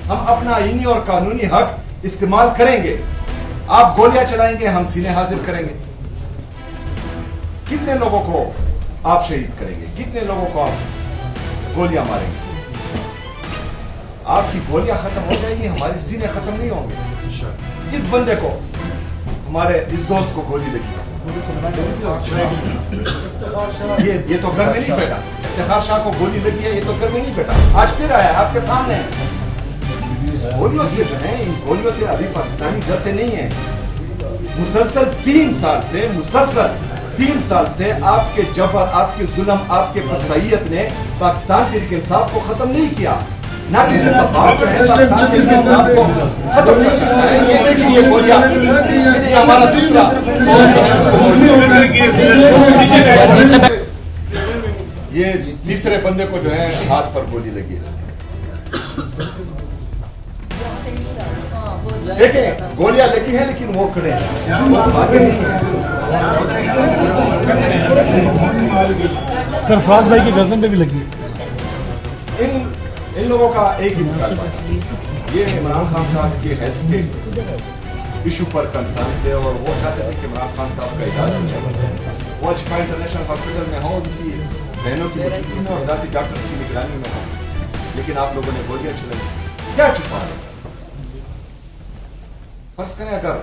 ہم اپنا آئینی اور قانونی حق استعمال کریں گے. آپ گولیاں چلائیں گے, ہم سینے حاضر کریں گے. کتنے لوگوں کو آپ شہید کریں گے, کتنے لوگوں کو آپ گولیاں ماریں گے؟ آپ کی گولیاں ختم ہو جائیں گی, ہمارے سینے ختم نہیں ہوں گے. اس بندے کو, ہمارے اس دوست کو گولی لگی, یہ تو گھر میں نہیں بیٹھا. افتخار شاہ کو گولی لگی ہے, یہ تو گھر میں نہیں بیٹھا, آج پھر آیا آپ کے سامنے. گولیوں سے جو ہے, ان گولیوں سے ابھی پاکستانی ڈرتے نہیں ہیں. مسلسل 3 سال سے آپ کے جبر, آپ کے ظلم, آپ کے فسطائیت نے پاکستان تحریک انصاف کو ختم نہیں کیا. نہ کسی دفعہ جو ہے پاکستان تحریک انصاف کو ختم کر سکتا ہے. یہ دیکھیں یہ گولیاں, یہ ہمارا دوسرا یہ تیسرے بندے کو جو ہے ہاتھ پر گولی لگی ہے. دیکھیں گولیاں لگی ہیں لیکن وہ کھڑے ہیں, سرفراز بھائی کی گردن پہ بھی لگی ہے. ان لوگوں کا ایک ہی مطالبہ تھا, یہ عمران خان صاحب کے ہیلتھ کے ایشو پر کنسرن تھے اور وہ چاہتے تھے کہ عمران خان صاحب کا علاج ہو جائے. وہ شفا انٹرنیشنل ہاسپٹل میں ہو, ان کی بہنوں کی موجودگی میں اور ذاتی ڈاکٹرز کی نگرانی میں ہو, لیکن آپ لوگوں نے گولیاں چلائی. کیا چھپا رہے؟ فرض کریں اگر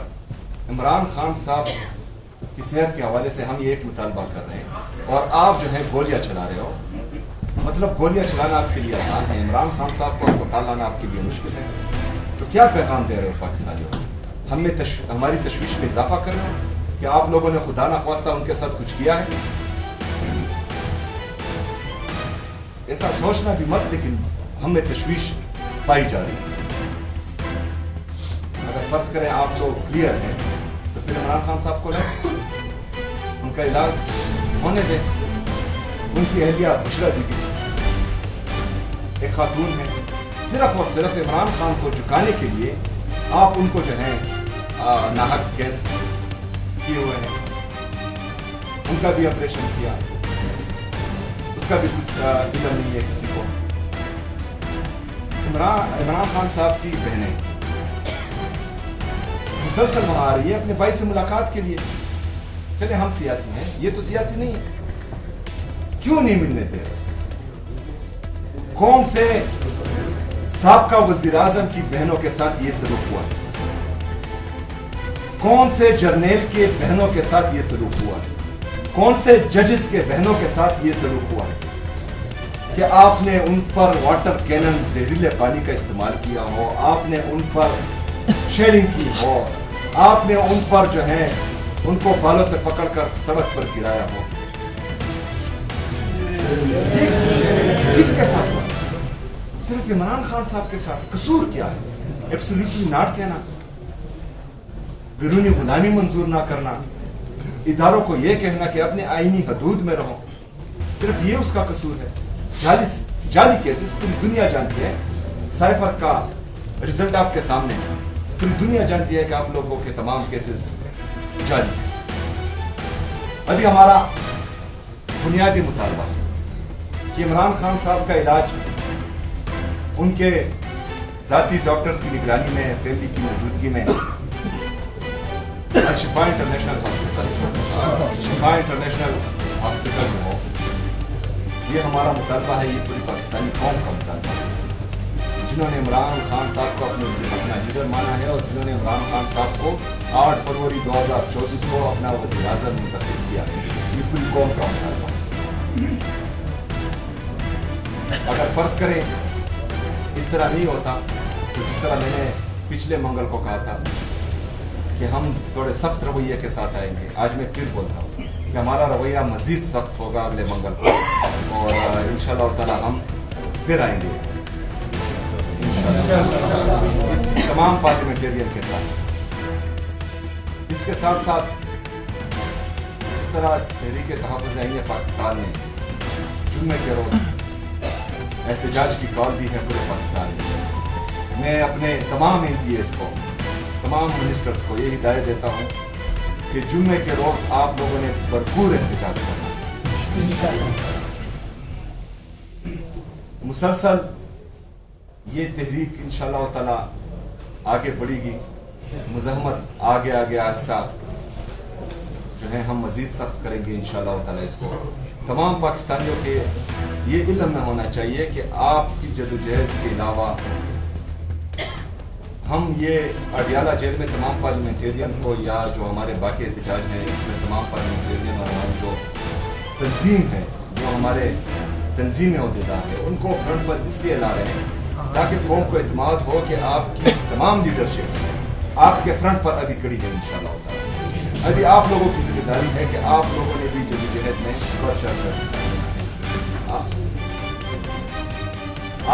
عمران خان صاحب کی صحت کے حوالے سے ہم یہ ایک مطالبہ کر رہے ہیں اور آپ جو ہے گولیاں چلا رہے ہو, مطلب گولیاں چلانا آپ کے لیے آسان ہے, عمران خان صاحب کو اسپتال لانا آپ کے لیے مشکل ہے, تو کیا پیغام دے رہے ہو پاکستانیوں کو؟ ہماری تشویش میں اضافہ کر رہے ہو کہ آپ لوگوں نے خدا نخواستہ ان کے ساتھ کچھ کیا ہے. ایسا سوچنا بھی مت, لیکن ہمیں تشویش پائی جا رہی ہے. اگر فرض کریں آپ لوگ کلیئر ہیں تو پھر عمران خان صاحب کو لیں, ان کا علاج ہونے دیں. ان کی اہلیہ بشرا بی بی ایک خاتون ہے, صرف اور صرف عمران خان کو جھکانے کے لیے آپ ان کو جو ہے ناحق قید کیے ہوئے ہیں. ان کا بھی آپریشن کیا, اس کا بھی کچھ علم نہیں ہے کسی کو. عمران خان صاحب کی بہنیں مسلسل وہاں آ رہی ہے اپنے بھائی سے ملاقات کے لیے. چلے ہم سیاسی ہیں, یہ تو سیاسی نہیں ہے, کیوں نہیں ملنے دے رہے؟ کون سے سابقہ وزیر اعظم کی بہنوں کے ساتھ یہ سلوک ہوا ہے؟ کون سے جرنیل کے بہنوں کے ساتھ یہ سلوک ہوا ہے؟ کون سے ججز کے بہنوں کے ساتھ یہ سلوک ہوا ہے کہ آپ نے ان پر واٹر کینن زہریلے پانی کا استعمال کیا ہو, آپ نے ان پر شیلنگ کی ہو, آپ نے ان پر جو ہے ان کو بالوں سے پکڑ کر سڑک پر گرایا ہو؟ کس کے ساتھ ہوا؟ صرف عمران خان صاحب کے ساتھ. قصور کیا ہے؟ ایبسولیٹلی ناٹ کہنا, بیرونی غلامی منظور نہ کرنا, اداروں کو یہ کہنا کہ اپنے آئینی حدود میں رہو, صرف یہ اس کا قصور ہے. جعلی کیسز پوری دنیا جانتی ہے. سائفر کا رزلٹ آپ کے سامنے ہے, پوری دنیا جانتی ہے کہ آپ لوگوں کے تمام کیسز جعلی. ابھی ہمارا بنیادی مطالبہ ہے کہ عمران خان صاحب کا علاج ان کے ذاتی ڈاکٹرز کی نگرانی میں, فیملی کی موجودگی میں شفا انٹرنیشنل ہاسپٹل میں ہو. یہ ہمارا مطالبہ ہے, یہ پوری پاکستانی قوم کا مطالبہ ہے, جنہوں نے عمران خان صاحب کو اپنا لیڈر مانا ہے اور جنہوں نے عمران خان صاحب کو 8 فروری 2024 کو اپنا وزیر اعظم منتخب کیا ہے. یہ پوری قوم کا مطالبہ ہے. اگر فرض کریں اس طرح نہیں ہوتا تو جس طرح میں نے پچھلے منگل کو کہا تھا کہ ہم تھوڑے سخت رویے کے ساتھ آئیں گے, آج میں پھر بولتا ہوں کہ ہمارا رویہ مزید سخت ہوگا اگلے منگل کو, اور انشاءاللہ تعالی ہم پھر آئیں گے اس تمام پارلیمنٹیرین کے ساتھ. اس کے ساتھ ساتھ جس طرح تحریک تحفظ آئین پاکستان نے جمعے کے روز احتجاج کی کال دی ہے پورے پاکستان میں اپنے تمام MPAs کو, تمام منسٹرز کو یہ ہدایت دیتا ہوں کہ جمعے کے روز آپ لوگوں نے بھرپور احتجاج کرنا. مسلسل یہ تحریک انشاءاللہ تعالی آگے بڑھے گی. مزاحمت آگے آگے آہستہ جو ہے ہم مزید سخت کریں گے انشاءاللہ تعالی اس کو. تمام پاکستانیوں کے یہ علم میں ہونا چاہیے کہ آپ کی جدوجہد کے علاوہ ہم یہ اڈیالہ جیل میں تمام پارلیمنٹیرین کو یا جو ہمارے باقی احتجاج ہیں اس میں تمام پارلیمنٹیرین اور ہماری جو تنظیم ہے جو ہمارے تنظیم عہدیدار ہیں ان کو فرنٹ پر اس لیے لا رہے ہیں تاکہ قوم کو اعتماد ہو کہ آپ کی تمام لیڈرشپ آپ کے فرنٹ پر ابھی کڑی ہے انشاءاللہ تعالی. ابھی آپ لوگوں کی ذمہ داری ہے کہ آپ لوگوں نے بھی جدوجہد میں بڑھ چڑھ کر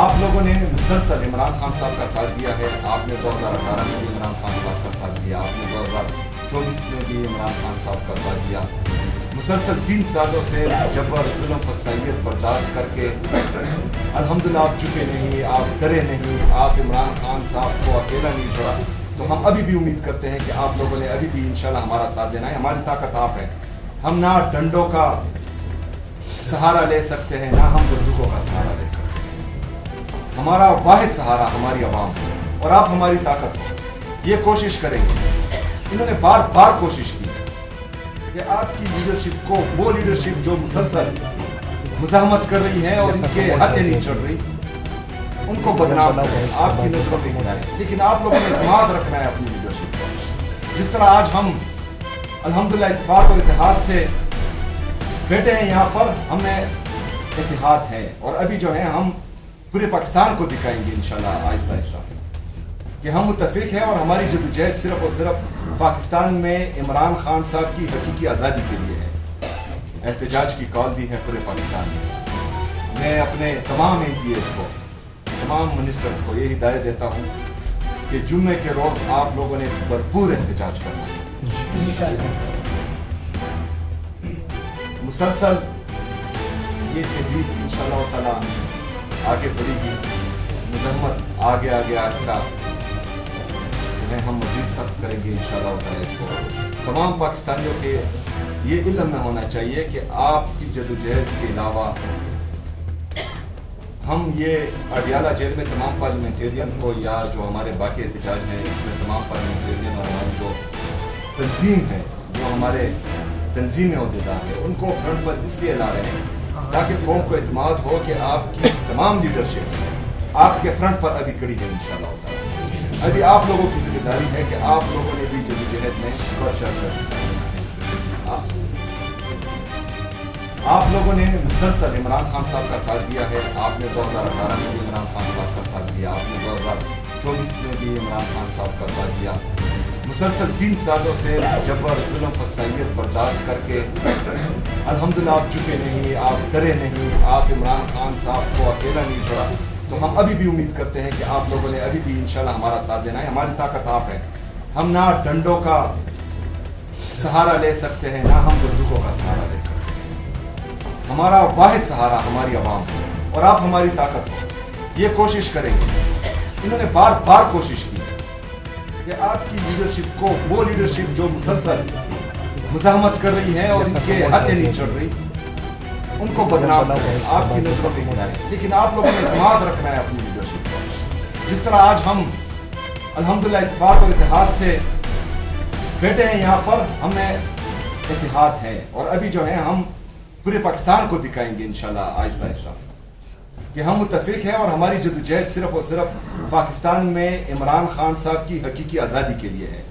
آپ لوگوں نے مسلسل عمران خان صاحب کا ساتھ دیا ہے. آپ نے 2018 میں بھی عمران خان صاحب کا ساتھ دیا, آپ نے 2024 میں بھی عمران خان صاحب کا ساتھ دیا. مسلسل 3 سالوں سے جبر ظلم پستائیت برداشت کر کے الحمدللہ آپ جھکے نہیں, آپ ڈرے نہیں, آپ عمران خان صاحب کو اکیلا نہیں چھوڑا. تو ہم ابھی بھی امید کرتے ہیں کہ آپ لوگوں نے ابھی بھی انشاءاللہ ہمارا ساتھ دینا ہے. ہماری طاقت آپ ہے. ہم نہ ڈنڈوں کا سہارا لے سکتے ہیں نہ ہم بندوقوں کا سہارا لے سکتے ہیں. ہمارا واحد سہارا ہماری عوام ہے اور آپ ہماری طاقت ہو. یہ کوشش کریں گے. انہوں نے بار بار کوشش کی کہ آپ کی لیڈرشپ کو, وہ لیڈرشپ جو مسلسل مزاحمت کر رہی ہے اور ان کے ہاتھیں نہیں چڑھ رہی, ان کو بدنام کریں, آپ کی نظروں پہ گرائیں. لیکن آپ لوگوں نے اعتماد رکھنا ہے اپنی لیڈرشپ پر. جس طرح آج ہم الحمدللہ اتفاق اور اتحاد سے بیٹھے ہیں یہاں پر, ہم میں اتحاد ہے اور ابھی جو ہے ہم پورے پاکستان کو دکھائیں گے انشاءاللہ آہستہ آہستہ کہ ہم متفق ہیں اور ہماری جدوجہد صرف اور صرف پاکستان میں عمران خان صاحب کی حقیقی آزادی کے لیے ہے. احتجاج کی کال دی ہے پورے پاکستان میں. میں اپنے تمام MPs کو, تمام منسٹرز کو یہ ہدایت دیتا ہوں کہ جمعے کے روز آپ لوگوں نے بھرپور احتجاج کرنا ہے. مسلسل یہ تحریک انشاءاللہ تعالی آگے بڑھے گی. مزاحمت آگے آگے آہستہ جو ہے ہم مزید سخت کریں گے انشاءاللہ تعالی اس کو. تمام پاکستانیوں کے یہ علم میں ہونا چاہیے کہ آپ کی جدوجہد کے علاوہ ہم یہ اڈیالہ جیل میں تمام پارلیمنٹیرین کو یا جو ہمارے باقی احتجاج ہیں اس میں تمام پارلیمنٹیرین اور ہماری جو تنظیم ہے جو ہمارے تنظیم عہدیدار ہیں ان کو فرنٹ پر اس لیے لا رہے ہیں تاکہ قوم کو اعتماد ہو کہ آپ کی تمام لیڈرشپ آپ کے فرنٹ پر ابھی کڑی ہے انشاءاللہ تعالی. ابھی آپ لوگوں کی ذمہ داری ہے کہ آپ لوگوں نے بھی جدوجہد میں بڑھ چڑھ کر آپ لوگوں نے مسلسل عمران خان صاحب کا ساتھ دیا ہے. آپ نے 2018 میں بھی عمران خان صاحب کا ساتھ دیا, آپ نے 2024 میں بھی عمران خان صاحب کا ساتھ دیا. مسلسل 3 سالوں سے جبر ظلم پستائیت برداشت کر کے الحمدللہ آپ جھکے نہیں, آپ ڈرے نہیں, آپ عمران خان صاحب کو اکیلا نہیں چھوڑا. تو ہم ابھی بھی امید کرتے ہیں کہ آپ لوگوں نے ابھی بھی انشاءاللہ ہمارا ساتھ دینا ہے. ہماری طاقت آپ ہے. ہم نہ ڈنڈوں کا سہارا لے سکتے ہیں نہ ہم بندوقوں کا سہارا لے سکتے ہیں. ہمارا واحد سہارا ہماری عوام ہے اور آپ ہماری طاقت ہو. یہ کوشش کریں گے. انہوں نے بار بار کوشش کی کہ آپ کی لیڈرشپ کو, وہ لیڈرشپ جو مسلسل مزاحمت کر رہی ہے اور ان کے ہاتھیں نہیں چڑھ رہی, ان کو بدنام کریں, آپ کی نظروں پہ گرائیں. لیکن آپ لوگوں نے اعتماد رکھنا ہے اپنی لیڈرشپ پر. جس طرح آج ہم الحمدللہ اتفاق اور اتحاد سے بیٹھے ہیں یہاں پر, ہم میں اتحاد ہے اور ابھی جو ہے ہم پورے پاکستان کو دکھائیں گے انشاءاللہ آہستہ آہستہ کہ ہم متفق ہیں اور ہماری جدوجہد صرف اور صرف پاکستان میں عمران خان صاحب کی حقیقی آزادی کے لیے ہے.